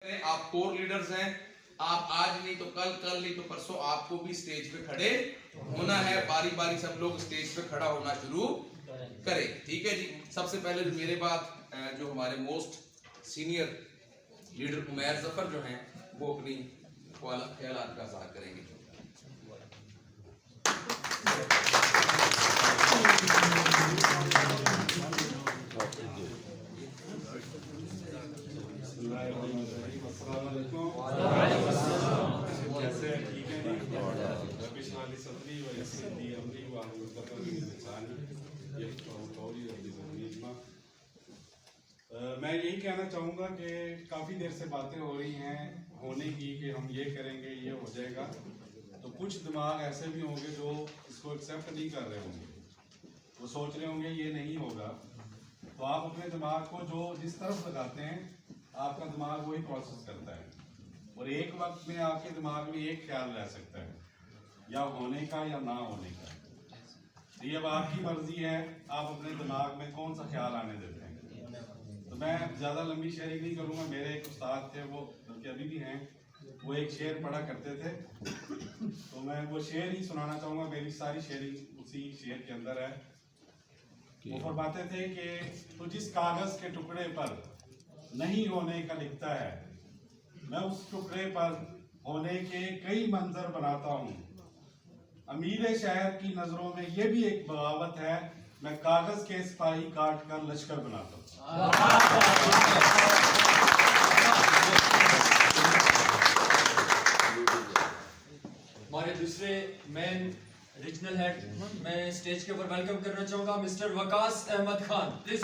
आप core leaders हैं, आप आज नहीं तो कल, कल नहीं तो परसों आपको भी स्टेज पे खड़े होना है। बारी बारी सब लोग स्टेज पे खड़ा होना शुरू करें, ठीक है जी। सबसे पहले मेरे बाद जो हमारे most senior leader Umair Zafar जो हैं वो अपनी ख्यालात का इज़हार करेंगे। मैं यही कहना चाहूँगा कि काफ़ी देर से बातें हो रही हैं होने की कि हम ये करेंगे, ये हो जाएगा, तो कुछ दिमाग ऐसे भी होंगे जो इसको एक्सेप्ट नहीं कर रहे होंगे। वो सोच रहे होंगे ये नहीं होगा। तो आप अपने दिमाग को जो जिस तरफ लगाते हैं आपका दिमाग वही प्रोसेस करता है, और एक वक्त में आपके दिमाग में एक ख्याल रह सकता है, या होने का या ना होने का। तो ये अब आपकी मर्जी है, आप अपने दिमाग में कौन सा ख्याल आने देते हैं। तो मैं ज़्यादा लंबी शेयरिंग नहीं करूँगा। मेरे एक उस्ताद थे, वो बल्कि अभी भी हैं, वो एक शेर पढ़ा करते थे, तो मैं वो शेर ही सुनाना चाहूँगा। मेरी सारी शेयरिंग उसी शेर के अंदर है। वो फरमाते थे कि तो जिस कागज़ के टुकड़े पर नहीं होने का लिखता है, मैं उस टुकड़े पर होने के कई मंजर बनाता हूँ। अमीर शहर की नजरों में ये भी एक बगावत है, मैं कागज के सिपाही काट कर लश्कर बनाता हूँ। हमारे दूसरे मेन रीजनल हेड मैं स्टेज के ऊपर वेलकम करना चाहूंगा mister Waqas Ahmed Khan. Please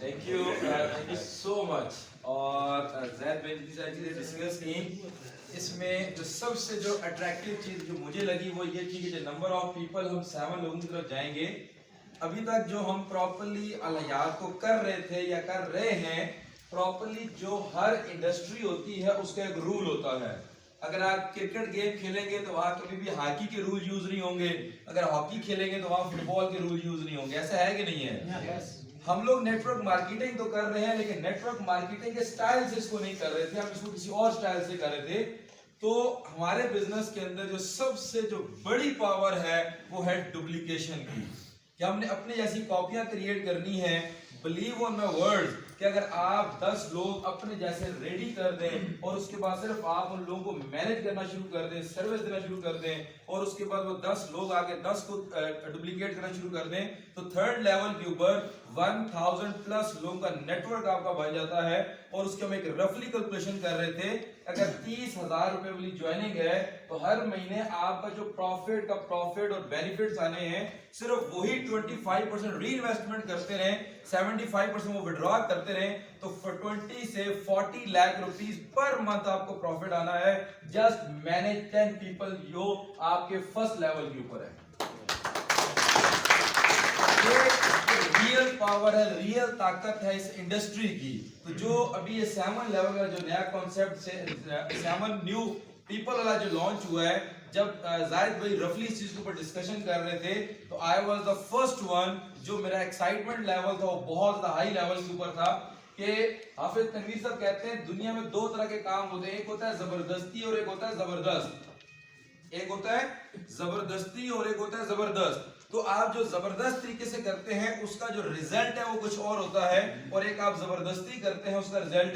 thank you so much. और जैद भाई जितनी सारी चीज़ें डिस्कस की, इसमें जो सबसे जो अट्रैक्टिव चीज़ जो मुझे लगी वो ये थी कि जो नंबर ऑफ पीपल हम 7 लोगों की तरफ जाएंगे, अभी तक जो हम प्रॉपरली अलयात को कर रहे थे या कर रहे हैं, प्रॉपरली जो हर इंडस्ट्री होती है उसका एक रूल होता है। अगर आप क्रिकेट गेम खेलेंगे तो वहाँ कभी भी हॉकी के रूल यूज नहीं होंगे, अगर हॉकी खेलेंगे तो वहाँ फुटबॉल के रूल यूज नहीं होंगे। ऐसा है कि नहीं है? हम लोग नेटवर्क मार्केटिंग तो कर रहे हैं, लेकिन नेटवर्क मार्केटिंग के स्टाइल से इसको नहीं कर रहे थे, हम इसको किसी और स्टाइल से कर रहे थे। तो हमारे बिजनेस के अंदर जो सबसे जो बड़ी पावर है वो है डुप्लीकेशन की, कि हमने अपने जैसी कॉपियां क्रिएट करनी है। बिलीव ऑन माय वर्ड्स कि अगर आप 10 लोग अपने जैसे रेडी कर दें और उसके बाद सिर्फ आप उन लोगों को मैनेज करना शुरू कर दें, सर्विस देना शुरू कर दें, और उसके बाद वो 10 लोग आगे 10 को डुप्लीकेट करना शुरू कर दें, तो थर्ड लेवल के ऊपर 1000 प्लस लोगों का नेटवर्क आपका बन जाता है। और उसके हम एक रफली कैलकुलेशन कर रहे थे, अगर 30,000 रुपए वाली ज्वाइनिंग है तो हर महीने आपका जो प्रॉफिट और बेनिफिट्स आने हैं, सिर्फ वही 25% री इन्वेस्टमेंट करते रहे, 75% वो विड्रॉ करते रहे, तो 20 से 40 लाख रुपीस पर मंथ आपको प्रॉफिट आना है। जस्ट मैनेज 10 पीपल जो आपके फर्स्ट लेवल के ऊपर है। रियल पावर है, रियल ताकत है इस इंडस्ट्री की। तो जो अभी ये 7 लेवल का जो नया कॉन्सेप्ट से 7 न्यू पीपल वाला जो लॉन्च हुआ है, जब जाहिद भाई रफली इस चीज के ऊपर डिस्कशन कर रहे थे, तो I was the first one, जो मेरा एक्साइटमेंट लेवल था वो बहुत ज्यादा हाई लेवल के ऊपर था। कि हाफिज तनवीर साहब कहते हैं दुनिया में 2 तरह के काम होते हैं, एक होता है जबरदस्ती और एक होता है जबरदस्त। एक होता है जबरदस्ती और एक होता है जबरदस्त। तो आप जो जबरदस्त तरीके से करते हैं उसका जो रिजल्ट है वो कुछ और होता है, और एक आप जबरदस्ती करते हैं उसका रिजल्ट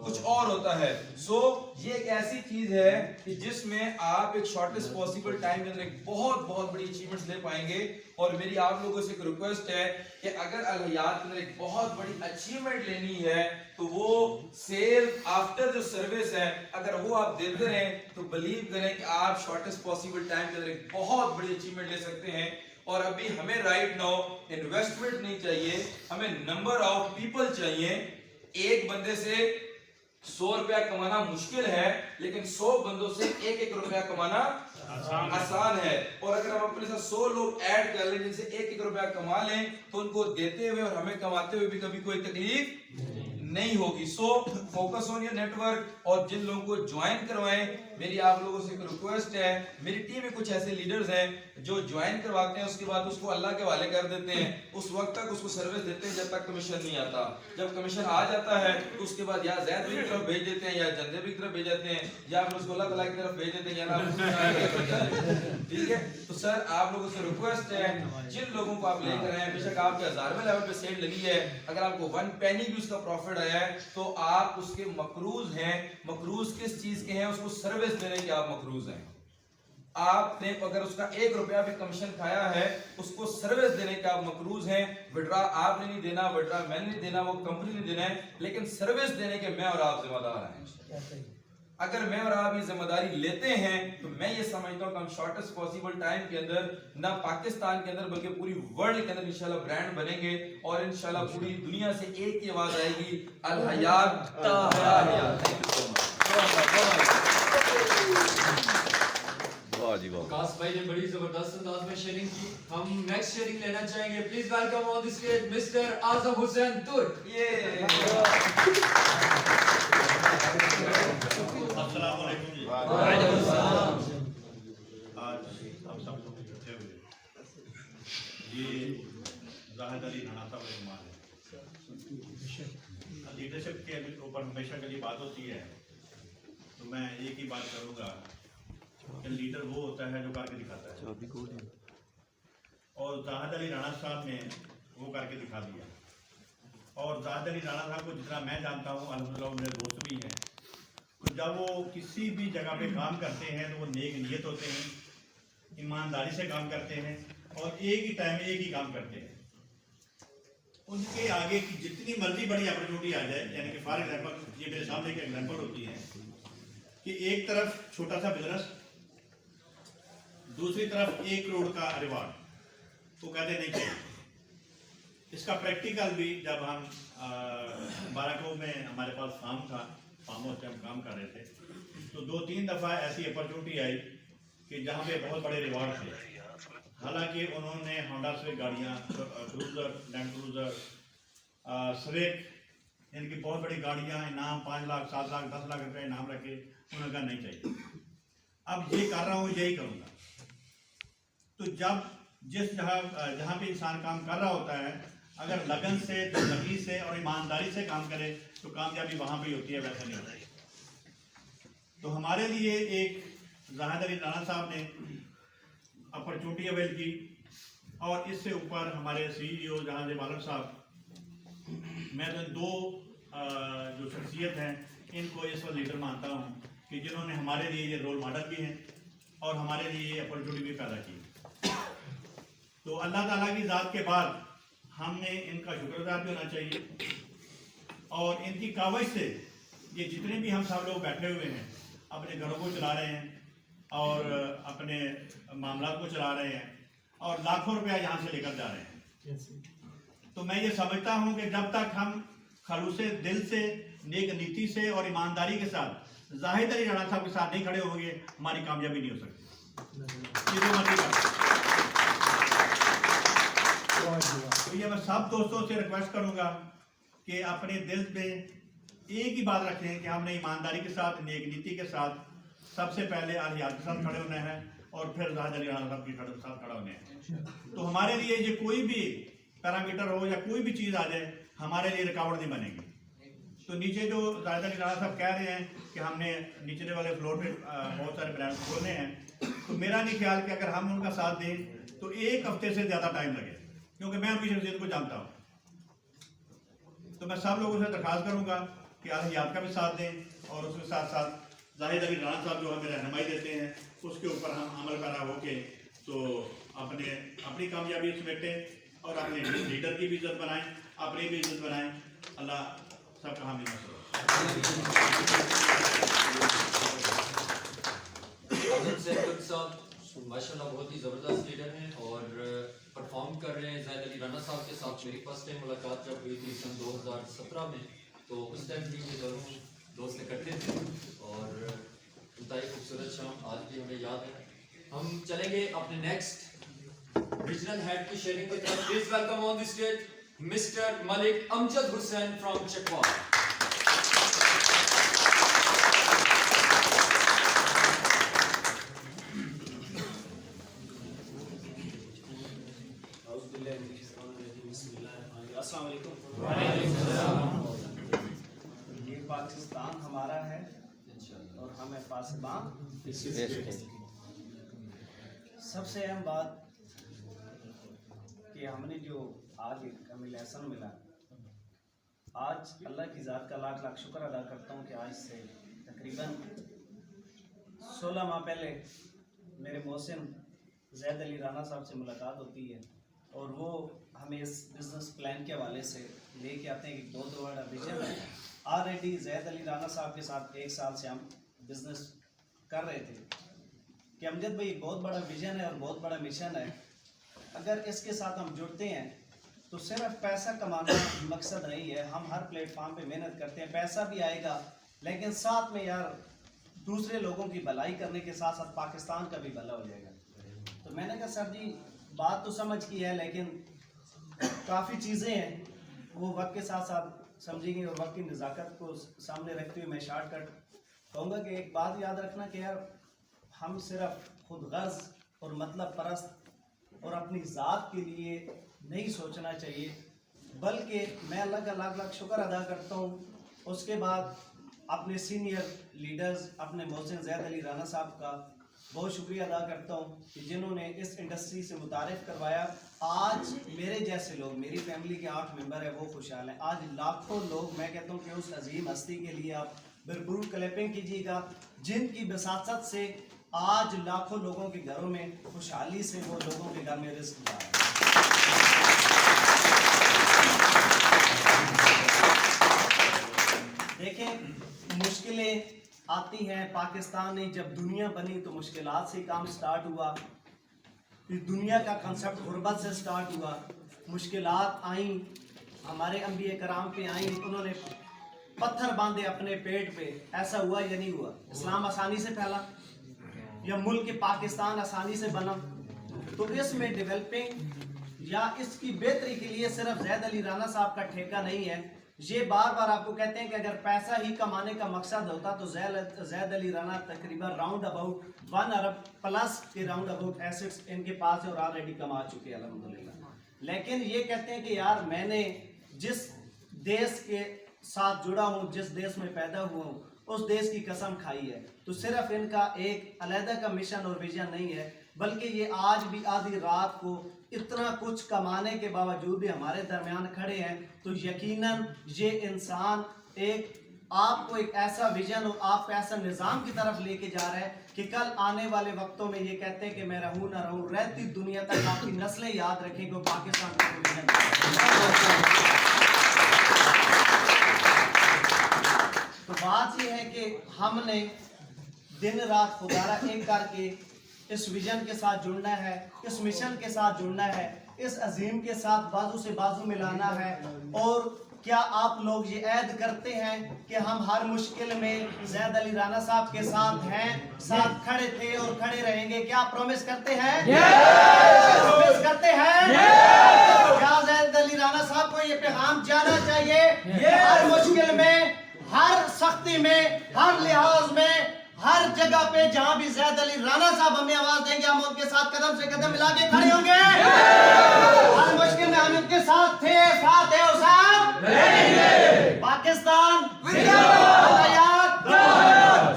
कुछ और होता है। सो ये एक ऐसी चीज है कि जिसमें आप एक शॉर्टेस्ट पॉसिबल टाइम के अंदर एक बहुत बहुत बड़ी अचीवमेंट्स ले पाएंगे। और मेरी आप लोगों से एक रिक्वेस्ट है कि अगर अलहयात के अंदर एक बहुत बड़ी अचीवमेंट लेनी है तो वो सेल आफ्टर जो सर्विस है, अगर वो आप देते रहें तो बिलीव करें कि आप शॉर्टेस्ट पॉसिबल टाइम के अंदर एक बहुत बड़ी अचीवमेंट ले सकते हैं। और अभी हमें राइट नाउ इन्वेस्टमेंट नहीं चाहिए, हमें नंबर ऑफ पीपल चाहिए। एक बंदे से 100 रुपया कमाना मुश्किल है, लेकिन 100 बंदों से 1-1 रुपया कमाना आसान है। और अगर हम अपने साथ 100 लोग ऐड कर लें जिनसे 1-1 रुपया कमा लें, तो उनको देते हुए और हमें कमाते हुए भी कभी कोई तकलीफ नहीं होगी। So focus on your network, और जिन लोगों को ज्वाइन करवाएं, मेरी आप लोगों से एक रिक्वेस्ट है, मेरी टीम में कुछ ऐसे लीडर्स हैं जो ज्वाइन करवाते हैं, उसके बाद उसको अल्लाह के हवाले कर देते हैं, उस वक्त तक उसको सर्विस देते हैं जब तक कमीशन नहीं आता। जब कमीशन आ जाता है तो उसके बाद या ज़ैद की तरफ भेज देते हैं, या जंदे की तरफ भेज देते हैं, या फिर उसको अल्लाह ताला की तरफ भेज देते हैं, या ना। ठीक है, तो सर आप लोगों से रिक्वेस्ट है, जिन लोगों को आप लेकर आए, बेशक आपके 1000वें लेवल पे सेल लगी है, अगर आपको 1 पेनी भी उसका प्रॉफिट आया है तो आप उसके मकरूज हैं। मकरूज किस चीज के हैं? उसको सर्विस देने के आप मकरूज हैं। आपने अगर उसका 1 रुपया भी कमीशन खाया है, उसको सर्विस देने के आप मकरूज हैं। विड्रा आपने नहीं देना, विड्रा मैंने नहीं देना, वो कंपनी ने देना है, लेकिन सर्विस देने के मैं और आप जिम्मेदार हैं। अगर मैं और आप ये जिम्मेदारी लेते हैं तो मैं ये समझता हूँ कि हम शॉर्टेस्ट पॉसिबल टाइम के अंदर ना पाकिस्तान के अंदर बल्कि पूरी वर्ल्ड के अंदर इंशाल्लाह ब्रांड बनेंगे, और इंशाल्लाह पूरी दुनिया से एक ही आवाज आएगी, अल हयात ता हयात। Thank you so much. Waqas भाई ने बड़ी जबरदस्त अंदाज में शेयरिंग की। हम नेक्स्ट शेयरिंग लेना चाहेंगे। Please welcome on the stage mister Azam Hussain Turk. अस्सलाम वालेकुम जी। वालेकुम सलाम। आज हम सब लोग इकट्ठे हुए, ये जाहिद अली राणा साहब का कमाल है। लीडरशिप के ऊपर हमेशा के लिए बात होती है, तो मैं एक ही बात करूँगा कि लीडर वो होता है जो करके दिखाता है, और जाहिद अली राणा साहब ने वो करके दिखा दिया। और जाहिद अली राणा साहब को जितना मैं जानता हूँ, अल्हम्दुलिल्लाह मेरे दोस्त भी हैं, तो जब वो किसी भी जगह पे काम करते हैं तो वो नेक नियत होते हैं, ईमानदारी से काम करते हैं, और एक ही टाइम में एक ही काम करते हैं। उनके आगे की जितनी मर्जी बड़ी अपॉर्चुनिटी आ जाए, यानी कि फॉर एग्जाम्पल ये मेरे सामने एक एग्जाम्पल होती है कि एक तरफ छोटा सा बिजनेस, दूसरी तरफ 1 करोड़ का रिवार्ड, वो कहते नहीं चाहिए। इसका प्रैक्टिकल भी जब हम बाराको में हमारे पास फार्म था, फार्म हाउस पे हम काम कर रहे थे, तो 2-3 दफ़ा ऐसी अपॉर्चुनिटी आई कि जहाँ पे बहुत बड़े रिवार्ड थे। हालांकि उन्होंने होंडा स्विफ्ट गाड़ियाँ, क्रूजर, लैंड क्रूजर, स्विफ्ट, इनकी बहुत बड़ी गाड़ियाँ, इनाम 5 लाख, 7 लाख, 10 लाख रुपए इनाम रखे। उन्होंने कहा नहीं चाहिए, अब ये कर रहा हूँ, यही करूँगा। तो जब जिस जहाँ पे इंसान काम कर रहा होता है, अगर लगन से, दिललगी से और ईमानदारी से काम करे तो कामयाबी वहाँ पे होती है, वैसे नहीं होती। तो हमारे लिए एक जाहिद अली राणा साहब ने अपॉर्चुनिटी अवेल की, और इससे ऊपर हमारे CEO जहांगीर आलम साहब, मैं तो 2 जो शख्सियत हैं इनको इस वक्त लीडर मानता हूँ कि जिन्होंने हमारे लिए ये रोल मॉडल भी हैं और हमारे लिए ये अपॉर्चुनिटी भी पैदा की। तो अल्लाह ताला की ज़ात के बाद हमने इनका शुक्रगुजार भी होना चाहिए, और इनकी कावज से ये जितने भी हम सब लोग बैठे हुए हैं अपने घरों को चला रहे हैं और अपने मामला को चला रहे हैं, और लाखों रुपया यहाँ से लेकर जा रहे हैं। तो मैं ये समझता हूँ कि जब तक हम खलूसे दिल से, नेक नीति से और ईमानदारी के साथ जाहिद अली राणा साहब के साथ नहीं खड़े होंगे, हमारी कामयाबी नहीं हो सकती। ये जो मर्जी कर, तो ये मैं सब दोस्तों से रिक्वेस्ट करूंगा कि अपने दिल में एक ही बात रखें कि हमने ईमानदारी के साथ, नेक नीति के साथ सबसे पहले अल हयात के साथ खड़े होना है, और फिर जाहिद अली राणा साहब के साथ खड़ा होने हैं। तो हमारे लिए ये कोई भी पैरामीटर हो या कोई भी चीज़ आ जाए, हमारे लिए रुकावट नहीं बनेगी। तो नीचे जो जाहिद अली राणा साहब कह रहे हैं कि हमने निचले वाले फ्लोर पे बहुत सारे ब्रांड खोलने हैं, तो मेरा नहीं ख्याल कि अगर हम उनका साथ दें तो 1 हफ्ते से ज़्यादा टाइम लगे, क्योंकि मैं उनकी शख्सियत को जानता हूँ। तो मैं सब लोगों से दरख्वास्त करूँगा कि अल हयात का भी साथ दें, और उसके साथ साथ जाहिद अली राणा साहब जो हमें रहनुमाई देते हैं उसके ऊपर हम अमल पैरा होके तो अपनी कामयाबी समेटें, और अपने लीडर की भी इज्जत बनाएं, अपनी भी इज्जत बनाएं। अल्लाह सबका हामी मसला। माशाल्लाह बहुत ही ज़बरदस्त लीडर हैं और परफॉर्म कर रहे हैं। जाहिद अली राणा साहब के साथ मेरी फर्स्ट टाइम मुलाकात जब हुई थी सन 2017 में, तो उस टाइम भी ये दोनों दोस्त इकट्ठे थे, और इंतहाई खूबसूरत शाम आज भी हमें याद है। हम चलेंगे अपने नेक्स्ट रीजनल हेड की शेयरिंग की तरफ। Please welcome on the stage mister Malik Amjad Hussain from Chakwal. अस्सलाम वालेकुम। ये पाकिस्तान हमारा है और हम है पासबान। सबसे अहम बात कि हमने जो आज एक हमें लेसन मिला, आज अल्लाह की ज़ात का लाख लाख शुक्र अदा करता हूँ कि आज से तकरीबन 16 माह पहले मेरे मोहसिन ज़ैद अली राना साहब से मुलाकात होती है और वो हमें इस बिज़नेस प्लान के हवाले से लेके आते हैं कि बहुत बड़ा विजन है। ऑलरेडी ज़ैद अली राना साहब के साथ 1 साल से हम बिज़नेस कर रहे थे कि अमजद भाई बहुत बड़ा विजन है और बहुत बड़ा मिशन है। अगर इसके साथ हम जुड़ते हैं तो सिर्फ पैसा कमाना मकसद नहीं है। हम हर प्लेटफॉर्म पे मेहनत करते हैं, पैसा भी आएगा लेकिन साथ में यार दूसरे लोगों की भलाई करने के साथ साथ पाकिस्तान का भी भला हो जाएगा। तो मैंने कहा सर जी बात तो समझ की है लेकिन काफ़ी चीज़ें हैं वो वक्त के साथ साथ समझेंगे और वक्त की नज़ाकत को सामने रखते हुए मैं शॉर्टकट कहूँगा कि एक बात याद रखना कि यार हम सिर्फ खुद गर्ज और मतलब परस्त और अपनी ज़ात के लिए नहीं सोचना चाहिए, बल्कि मैं अल्लाह का लाख लाख शुक्र अदा करता हूँ। उसके बाद अपने सीनियर लीडर्स अपने मोहसिन ज़ैद अली राना साहब का बहुत शुक्रिया अदा करता हूँ कि जिन्होंने इस इंडस्ट्री से मुतारिफ करवाया। आज मेरे जैसे लोग, मेरी फैमिली के 8 मेंबर है वो खुशहाल हैं। आज लाखों लोग, मैं कहता हूँ कि उस अजीम हस्ती के लिए आप भरपूर क्लैपिंग कीजिएगा जिनकी वसासत से आज लाखों लोगों के घरों में खुशहाली से वो लोगों के घर में रिस्क जा रहा है। देखें मुश्किलें आती हैं, पाकिस्तान ने जब दुनिया बनी तो मुश्किलात से काम स्टार्ट हुआ, फिर दुनिया का कंसेप्ट गुर्बत से स्टार्ट हुआ। मुश्किलात आई, हमारे अंबिया कराम पे आई, उन्होंने पत्थर बांधे अपने पेट पे। ऐसा हुआ या नहीं हुआ? इस्लाम आसानी से फैला या मुल्क पाकिस्तान आसानी से बना? तो इसमें डेवलपिंग या इसकी बेहतरी के लिए सिर्फ ज़ैद अली राना साहब का ठेका नहीं है। ये बार बार आपको कहते हैं कि अगर पैसा ही कमाने का मकसद होता तो ज़ैद अली राना तकरीबन राउंड अबाउट 1 अरब प्लस के राउंड अबाउट एसेट्स इनके पास है और ऑलरेडी कमा चुके हैं अल्हम्दुलिल्लाह। लेकिन ये कहते हैं कि यार मैंने जिस देश के साथ जुड़ा हूँ, जिस देश में पैदा हुआ हूँ, उस देश की कसम खाई है। तो सिर्फ इनका एक अलहदा का मिशन और विजन नहीं है, बल्कि ये आज भी आधी रात को इतना कुछ कमाने के बावजूद भी हमारे दरमियान खड़े हैं। तो यकीनन ये इंसान आपको एक ऐसा विजन और आपको ऐसा निज़ाम की तरफ लेके जा रहा है कि कल आने वाले वक्तों में ये कहते हैं कि मैं रहूं ना रहूं, रहती दुनिया तक आपकी नस्लें याद रखेंगे पाकिस्तान का विजन। तो बात ये है कि हमने दिन रात खुदारा एक करके इस विजन के साथ जुड़ना है, इस मिशन के साथ जुड़ना है, इस अजीम के साथ बाजू से बाजू मिलाना है। और क्या आप लोग ये ऐद करते हैं कि हम हर मुश्किल में ज़ैद अली राना साहब के साथ हैं, साथ खड़े थे और खड़े रहेंगे? क्या प्रॉमिस करते हैं? प्रॉमिस करते हैं? क्या ज़ैद अली राना साहब को ये पैगाम जाना चाहिए? हर मुश्किल में, हर सख्ती में, हर लिहाज में, हर जगह पे जहां भी ज़ैद अली राना साहब हमें आवाज देंगे, हम उनके साथ कदम से कदम मिला के खड़े होंगे। हर मुश्किल में हम उनके साथ थे, साथ है और साथ रहेंगे। पाकिस्तान जिंदाबाद,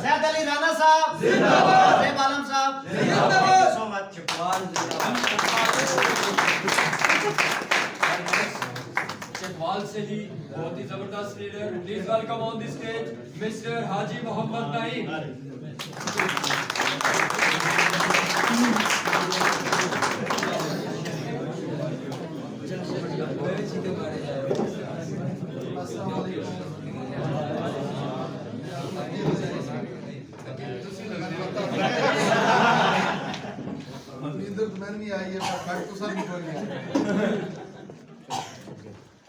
ज़ैद अली राना साहब जिंदाबाद, ज़ैब आलम साहब जिंदाबाद। सो मच चकवाल से ही बहुत ही जबरदस्त leader, please welcome on the stage mister Haji Mohammad Naeem.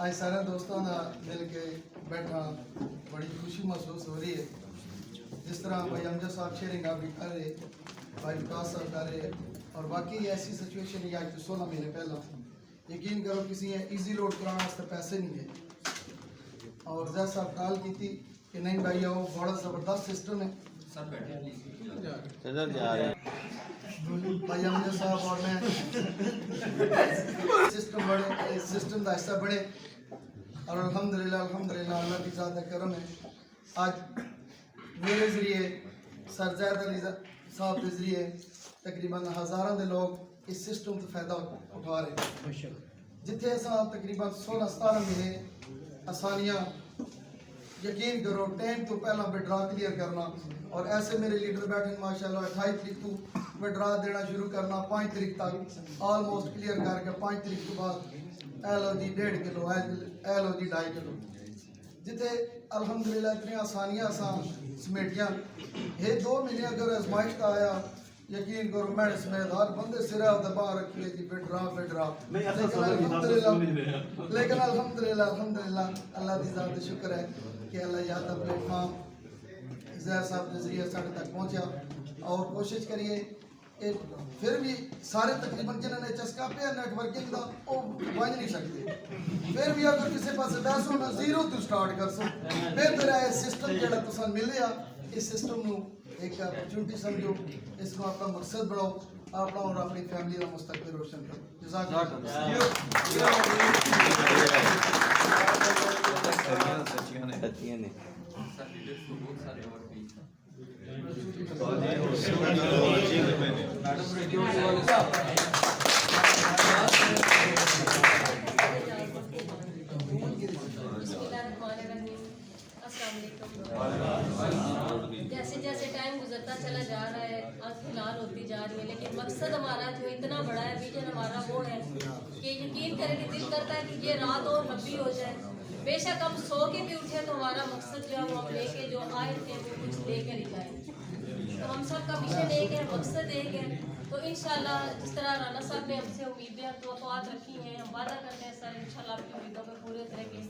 आज सारे दोस्तों ना मिल के बैठा बड़ी खुशी महसूस हो रही है। जिस तरह भाई अमजद साहब शेयरिंग आप भी कर रहे, भाई विकास साहब कर रहे, और बाकी ऐसी सिचुएशन है आज तो 16 महीने पहला यकीन करो किसी इजी लोड कराने वास्ते पैसे नहीं है। और जैसा साहब कॉल की थी कि नहीं भाई वो बड़ा ज़बरदस्त सिस्टम है। सर बैठे भाई अमजद साहब और मैं सिस्टम इस सिस्टम का हिस्सा बने और अल्हम्दुलिल्लाह अल्लाह की ज़ात करम है आज मेरे ज़रिए सर ज़ैद अली साहब के ज़रिए तकरीबन हज़ारों के लोग इस सिस्टम से फ़ायदा उठा रहे हैं जिथे असा तकरीबन 16-17 महीने आसानियाँ यकीन करो टाइम तो पहला विड्रा क्लियर करना और ऐसे मेरे लीडर बैठे माशाल्लाह 28 तरीक को विड्रा देना शुरू करना 5 तरीक तक ऑलमोस्ट क्लियर करके 5 तरीक के बाद एलो जी 1.5 किलो एलो जी 2.5 किलो जिथे अल्हम्दुलिल्लाह इतनी आसानियाँ असा समेटियाँ ये 2 महीने अगर आजमाइश का आया यकीन करो मैंने समेत हर बंदे सिरा दबा रखी है जी विड्रा लेकिन अल्हम्दुलिल्लाह अल्लाह की ज़ात शुक्र है कि अल्लाह याद का प्लेटफॉर्म ज़ैद साहब के जरिए साढ़े तक पहुँचा और कोशिश करिए फिर भी सारे तकरीबन जिन्होंने चस्का पे नेटवर्किंग का वो बन नहीं सकते फिर भी अगर किसी पास पैसा होना जीरो तो स्टार्ट कर सो बेहतर है सिस्टम जो तुम मिले इस सिस्टम को एक अपॉर्चुनिटी समझो इसको अपना मकसद बढ़ाओ अपना और अपनी फैमिली का मुस्तकबिल रोशन करो सर लीडर्स को बहुत सारे अवार्ड भी जैसे जैसे टाइम गुजरता चला जा रहा है आंखें लाल होती जा रही है लेकिन मकसद हमारा जो इतना बड़ा है विजन हमारा वो है कि यकीन करें कि दिल करता है कि ये रात और लंबी हो जाए बेशक हम सो के भी उठे तो हमारा मकसद जो है वो हम लेके जो आए थे वो कुछ लेकर ही जाए तो हम सब का मिशन एक है मकसद एक है तो इंशाल्लाह जिस तरह राना साहब ने हमसे उम्मीदें तवक्कुआत रखी हैं हम वादा करते हैं सर इंशाल्लाह आपकी उम्मीदों पे पूरे उतरेंगे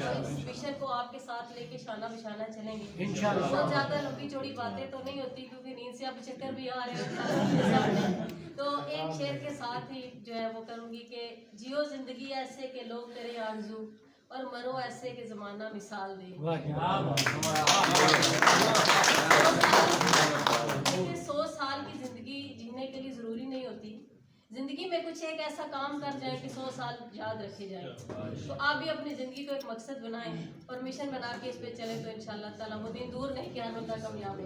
और इस मिशन को आपके साथ लेके शाना बिशाना चलेंगे इंशाल्लाह बहुत ज़्यादा लंबी चौड़ी बातें तो नहीं होती क्योंकि नींद से अब चक्कर भी आ रहे हैं तो एक शेर के साथ ही जो है वो करूँगी कि जियो जिंदगी ऐसे के लोग तेरे आरज़ू और मरो ऐसे के ज़माना मिसाल दे 100 साल की ज़िंदगी जीने के लिए ज़रूरी नहीं होती ज़िंदगी में कुछ एक ऐसा काम कर जाए कि 100 साल याद रखे जाए तो आप भी अपनी ज़िंदगी को एक मकसद बनाएं और मिशन बना के इस पे चले तो इंशाल्लाह ताला वो दिन दूर नहीं कि हम होता कामयाब हो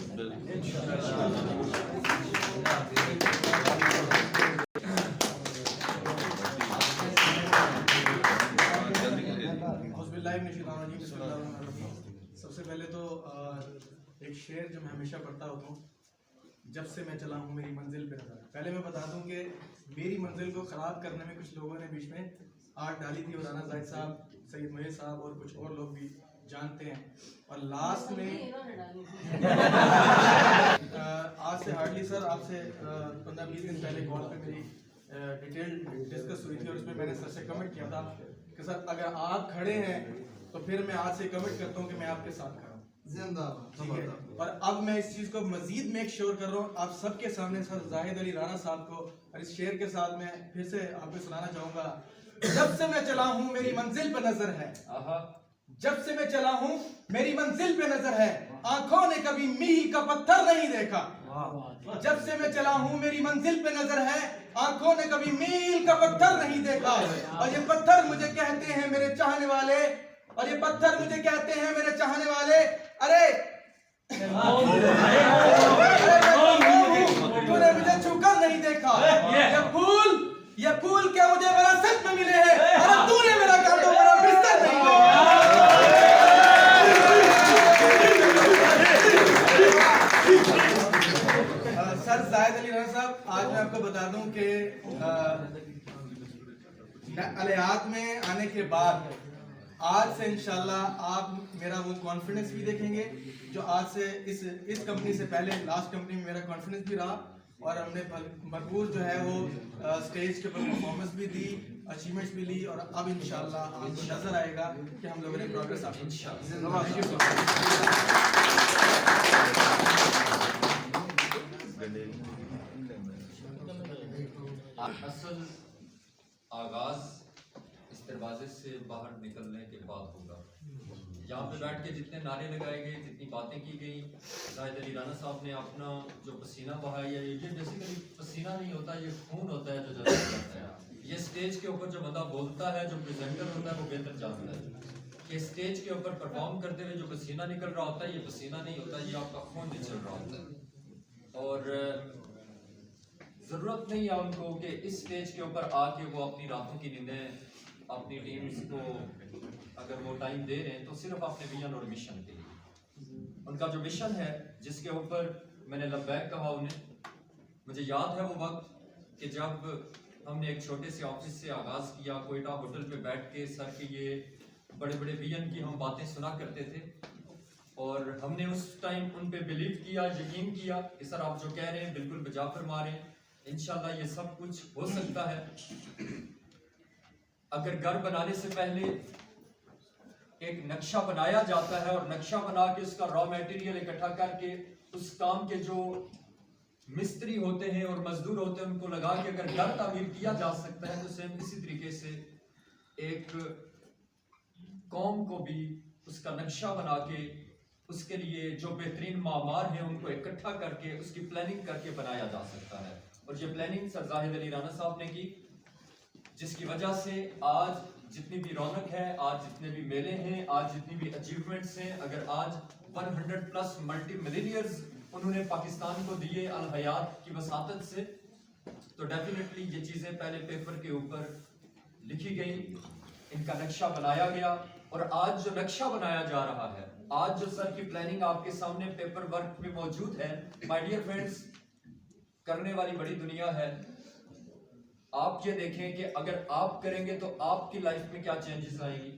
सबसे पहले तो एक शेर जो मैं हमेशा पढ़ता होता हूँ जब से मैं चला हूँ मेरी मंजिल पे नजर पहले मैं बता दूं कि मेरी मंजिल को ख़राब करने में कुछ लोगों ने बीच में आग डाली थी और राना ज़ाहिद साहब सईद मोहित साहब और कुछ और लोग भी जानते हैं और लास्ट में आज से हार्डली सर आपसे 15-20 दिन पहले कॉल पे मेरी डिटेल डिस्कस हुई थी और उसमें मैंने सर से कमेंट किया था कि सर अगर आप खड़े हैं तो फिर मैं आज से कमिट करता हूँ कि मैं आपके साथ खड़ा हूँ जिंदाबाद। और अब मैं इस चीज को मजीद मेक श्योर कर रहा हूँ आप सबके सामने सर जाहिद अली राना साहब को और इस शेर के साथ मैं फिर से आपको सुनाना चाहूंगा जब से मैं चला हूँ मेरी मंजिल पे नजर है जब से मैं चला हूँ मेरी मंजिल पे नजर है आंखों ने कभी मील का पत्थर नहीं देखा जब से मैं चला हूँ मेरी मंजिल पे नजर है आंखों ने कभी मील का पत्थर नहीं देखा और ये पत्थर मुझे कहते हैं मेरे चाहने वाले और ये पत्थर मुझे कहते हैं मेरे चाहने वाले अरे तूने मुझे छूकर नहीं देखा ये फूल क्या मुझे विरासत में मिले हैं अरे तूने मेरा कांटों भरा बिस्तर नहीं सर जाहिद अली राना साहब आज मैं आपको बता दूं कि अलयात में आने के बाद आज से इंशाल्लाह आप मेरा वो कॉन्फिडेंस भी देखेंगे जो आज से इस कंपनी से पहले लास्ट कंपनी में मेरा कॉन्फिडेंस भी रहा और हमने भरपूर जो है वो स्टेज के ऊपर परफॉर्मेंस भी दी अचीवमेंट्स भी ली और अब इंशाल्लाह आपको नजर आएगा कि हम लोगों ने प्रोग्रेस असल आगाज इस दरवाजे से बाहर निकलने के बाद होगा यहाँ पे बैठ के जितने नारे लगाए गए जितनी बातें की गई जाहिद अली राना साहब ने अपना जो पसीना बहाया ये बेसिकली पसीना नहीं होता ये खून होता है जो जला जाता है ये स्टेज के ऊपर जो बंदा बोलता है, जो प्रेजेंटर होता है, वो बेहतर जानता है कि स्टेज के ऊपर परफॉर्म करते हुए जो पसीना निकल रहा होता है, ये पसीना नहीं होता, ये आपका खून निकल रहा होता है। और ज़रूरत नहीं है उनको कि इस स्टेज के ऊपर आके वो अपनी रातों की नींदें अपनी टीम्स को अगर वो टाइम दे रहे हैं तो सिर्फ अपने विजन और मिशन के लिए। उनका जो मिशन है जिसके ऊपर मैंने लब्बैक कहा उन्हें, मुझे याद है वो वक्त कि जब हमने एक छोटे से ऑफिस से आगाज़ किया, कोयटा होटल पे बैठ के सर के ये बड़े बड़े विजन की हम बातें सुना करते थे और हमने उस टाइम उन पे बिलीव किया, यकीन किया कि सर आप जो कह रहे हैं बिल्कुल बजा फरमा रहे हैं, इंशाल्लाह ये सब कुछ हो सकता है। अगर घर बनाने से पहले एक नक्शा बनाया जाता है और नक्शा बना के उसका रॉ मटेरियल इकट्ठा करके उस काम के जो मिस्त्री होते हैं और मजदूर होते हैं उनको लगा के अगर घर तामीर किया जा सकता है, तो सेम इसी तरीके से एक कौम को भी उसका नक्शा बना के उसके लिए जो बेहतरीन मामार हैं उनको इकट्ठा करके उसकी प्लानिंग करके बनाया जा सकता है। और ये प्लानिंग सर जाहिद अली राना साहब ने की, जिसकी वजह से आज जितनी भी रौनक है, आज जितने भी मेले हैं, आज जितनी भी अचीवमेंट्स हैं, अगर आज 100+ मल्टी मिलियनियर्स उन्होंने पाकिस्तान को दिए अल हयात की वसातत से, तो डेफिनेटली ये चीज़ें पहले पेपर के ऊपर लिखी गई, इनका नक्शा बनाया गया और आज जो नक्शा बनाया जा रहा है, आज जो सर की प्लानिंग आपके सामने पेपर वर्क में मौजूद है, माय डियर फ्रेंड्स, करने वाली बड़ी दुनिया है। आप ये देखें कि अगर आप करेंगे तो आपकी लाइफ में क्या चेंजेस आएंगी,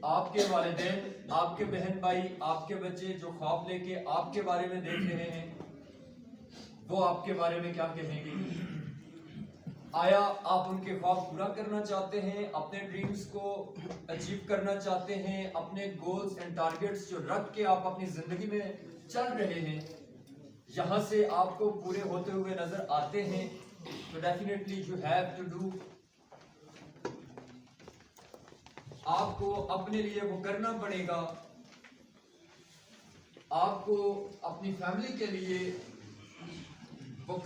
आपके वालिदैन, आपके बहन भाई, आपके बच्चे जो ख्वाब लेके आपके बारे में देख रहे हैं वो आपके बारे में क्या कहेंगे। आया आप उनके ख्वाब पूरा करना चाहते हैं, अपने ड्रीम्स को अचीव करना चाहते हैं, अपने गोल्स एंड टारगेट्स जो रख के आप अपनी जिंदगी में चल रहे हैं यहाँ से आपको पूरे होते हुए नजर आते हैं, तो definitely you have to do, आपको अपने लिए वो करना पड़ेगा, आपको अपनी फैमिली के लिए वो